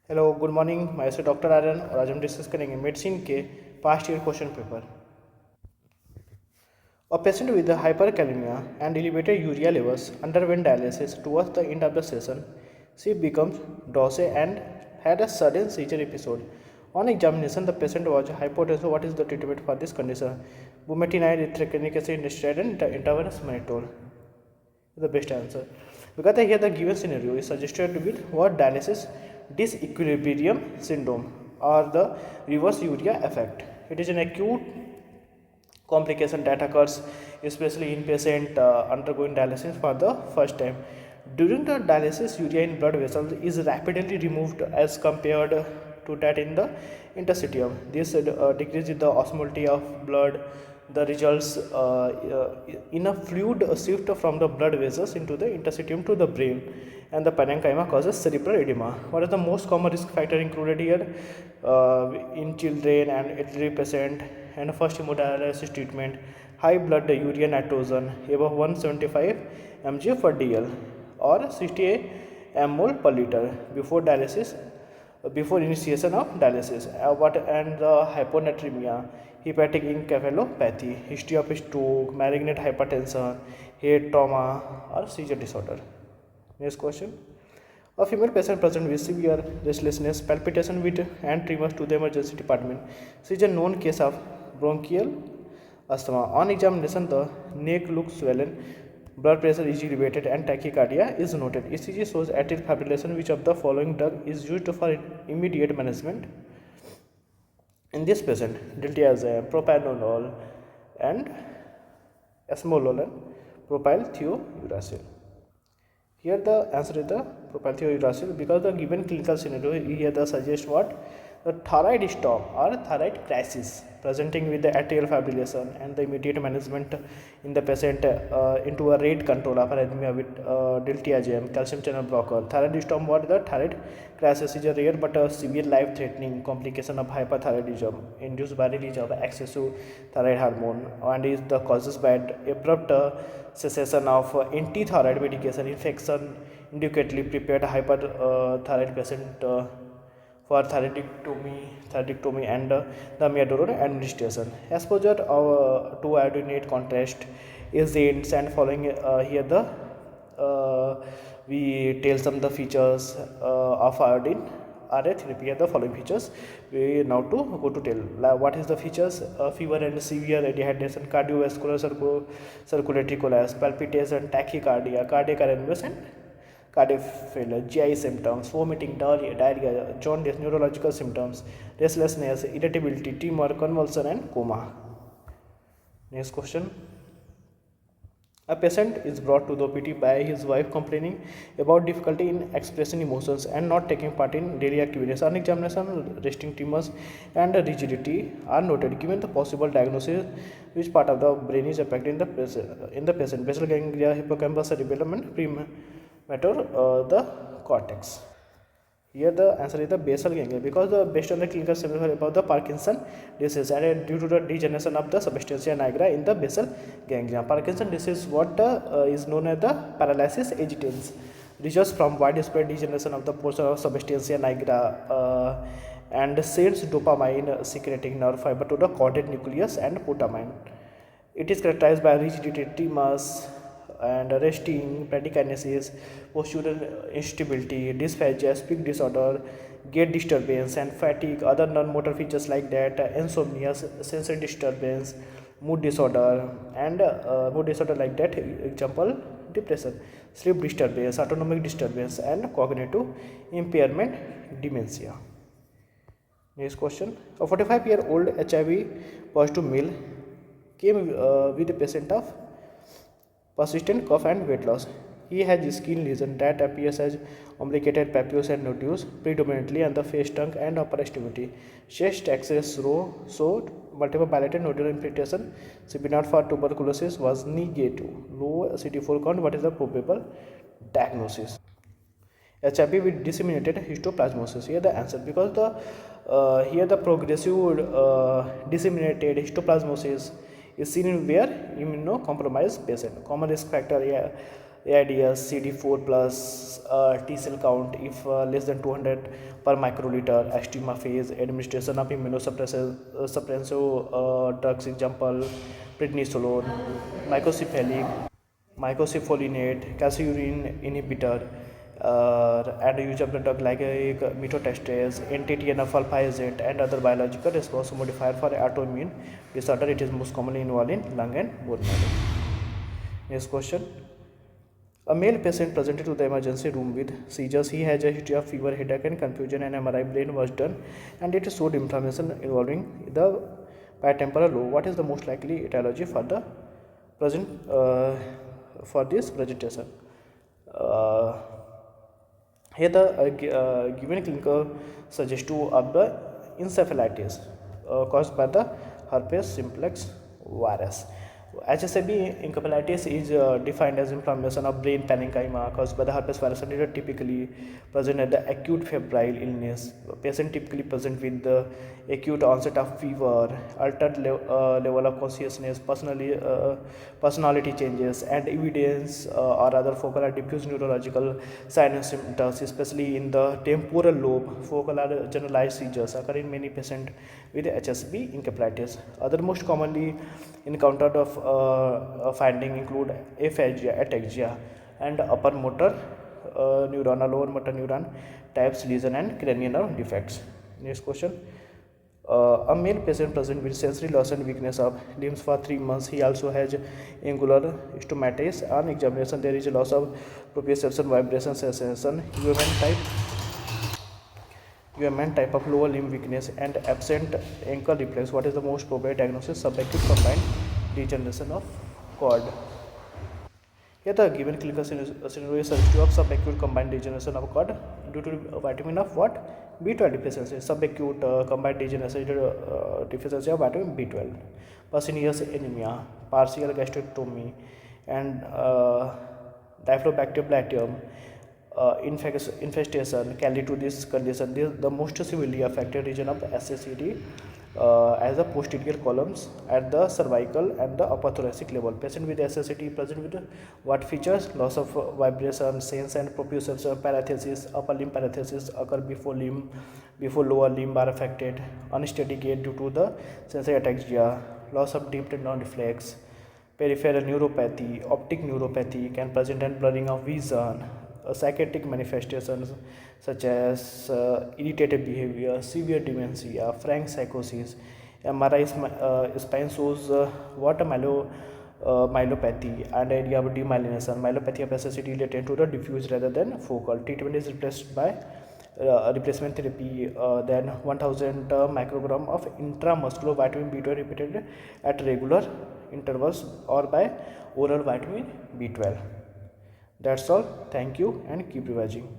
Hello good morning मैं से doctor Aryan और आज हम डिस्कस करेंगे मेडिसिन के past year question paper. A patient with hyperkalemia and elevated urea levels underwent dialysis towards the end of the session. She becomes dose and had a sudden seizure episode. On examination, the patient was hypotensive. What is the treatment for this condition? Bumetanide, ethylenic acid, steroid, and intravenous mannitol. The best answer, because here the given scenario is suggested with what dialysis disequilibrium syndrome or the reverse urea effect. It is an acute complication that occurs especially in patient undergoing dialysis for the first time. During the dialysis, urea in blood vessels is rapidly removed as compared to that in the interstitium. This decreases the osmolality of blood. The results in a fluid shift from the blood vessels into the interstitium to the brain, and the parenchyma causes cerebral edema. What is the most common risk factor included here in children and elderly patient? And first hemodialysis treatment: high blood urea nitrogen above 175 mg per dl or 68 mmol per liter before dialysis, before initiation of dialysis. What and the hyponatremia, hepatic encephalopathy, history of stroke, malignant hypertension, head trauma or seizure disorder. Next question. A female patient present with severe restlessness, palpitation with and tremors to the emergency department. She is a known case of bronchial asthma. On examination, the neck looks swollen, blood pressure is elevated and tachycardia is noted. ECG shows atrial fibrillation. Which of the following drug is used for immediate management in this patient? Diltiazem, propranolol and esmolol and propylthiouracil. Here the answer is the propylthiouracil, because the given clinical scenario here the suggest what? The thyroid storm or thyroid crisis presenting with the atrial fibrillation, and the immediate management in the patient into a rate control of arrhythmia with diltiazem, calcium channel blocker. Thyroid storm, what? The thyroid crisis is a rare but a severe life threatening complication of hyperthyroidism induced by release of excessive thyroid hormone, and is the causes by abrupt cessation of anti-thyroid medication. Infection indicatively prepared hyperthyroid patient for thyroidectomy and the Miadoro administration. Exposure to iodinate contrast agents, and following here the we tell some the features of iodine RA therapy. Here the following features we now to go to tell. What is the features? Fever and severe dehydration, cardiovascular circulatory collapse, palpitation, tachycardia, cardiac arrhythmias and cardiac failure, GI symptoms, vomiting, diarrhea, jaundice, neurological symptoms, restlessness, irritability, tremor, convulsion, and coma. Next question. A patient is brought to the OPD by his wife complaining about difficulty in expressing emotions and not taking part in daily activities. On examination, resting tremors and rigidity are noted. Given the possible diagnosis, which part of the brain is affected in the patient? Basal ganglia, hippocampus, cerebellum, and premature the cortex. Here the answer is the basal ganglia, because based on the clinical scenario about the Parkinson disease, and due to the degeneration of the substantia nigra in the basal ganglia. Parkinson disease, what is known as the paralysis agitans, results from widespread degeneration of the portion of substantia nigra and sends dopamine secreting nerve fiber to the caudate nucleus and putamen. It is characterized by rigidity, tremors, and resting, bradykinesis, postural instability, dysphagia, speech disorder, gait disturbance, and fatigue. Other non-motor features like that, insomnia, sensory disturbance, mood disorder, and mood disorder like that. Example: depression, sleep disturbance, autonomic disturbance, and cognitive impairment, dementia. Next question: a 45-year-old HIV positive male came with a patient of persistent cough and weight loss. He has skin lesion that appears as umbilicated papules and nodules, predominantly on the face, tongue, and upper extremity. Chest X-rays showed multiple bilateral nodular infiltration. CB0 for tuberculosis was negative. Low CD4 count. What is the probable diagnosis? HIV with disseminated histoplasmosis. Here the answer, because the here the progressive disseminated histoplasmosis is seen in where immunocompromised patient. Common risk factor, yeah, AIDS, CD4 plus T cell count if less than 200 per microliter, asthma phase, administration of immunosuppressive drugs, example prednisolone, mycocephalic, mycocepholinate, calcium inhibitor, and use of the drug like methotrexate, anti-TNF alpha agent, and other biological response modifier for autoimmune disorder. It is most commonly involved in lung and bone marrow. Next question. A male patient presented to the emergency room with seizures. He has a history of fever, headache, and confusion. An MRI brain was done, and it showed inflammation involving the bitemporal lobe. What is the most likely etiology for the present for this presentation? Uh, Here the given clinical suggestive of the encephalitis caused by the herpes simplex virus. HSAB encephalitis is defined as inflammation of brain parenchyma caused by the herpes virus, and it is typically present at the acute febrile illness. Patient typically present with the acute onset of fever, altered level of consciousness, personality changes, and evidence or other focal or diffuse neurological signs and symptoms, especially in the temporal lobe. Focal or generalized seizures occur in many patients with HSB encephalitis. Other most commonly encountered of finding include aphasia, ataxia, and upper motor neuron or lower motor neuron types lesion and cranial nerve defects. Next question. A male patient present with sensory loss and weakness of limbs for 3 months. He also has angular stomatitis. On examination, there is a loss of proprioception, vibration, sensation, UMN type of lower limb weakness, and absent ankle reflex. What is the most probable diagnosis? Subacute combined degeneration of cord. Here the given clinical scenario is suggestive of subacute combined degeneration of cord due to vitamin of what? B12 deficiency. Subacute combined degeneration deficiency of vitamin B12. Pernicious anemia, partial gastrectomy, and Diphtobacter infestation can lead to this condition. This the most severely affected region of the SACD as the posterior columns at the cervical and the upper thoracic level. Patient with SACD present with what features? Loss of vibration, sense and proprioception, parathesis, upper limb parathesis occur before lower limb are affected, unsteady gait due to the sensory ataxia, loss of deep nerve reflex, peripheral neuropathy, optic neuropathy can present and blurring of vision, psychiatric manifestations such as irritated behavior, severe dementia, frank psychosis. MRI spine shows myelopathy and area of demyelination. Myelopathy of SSCD related to the diffuse rather than focal. Treatment is replaced by replacement therapy, then 1000 microgram of intramuscular vitamin B12 repeated at regular intervals or by oral vitamin B12. That's all. Thank you and keep revising.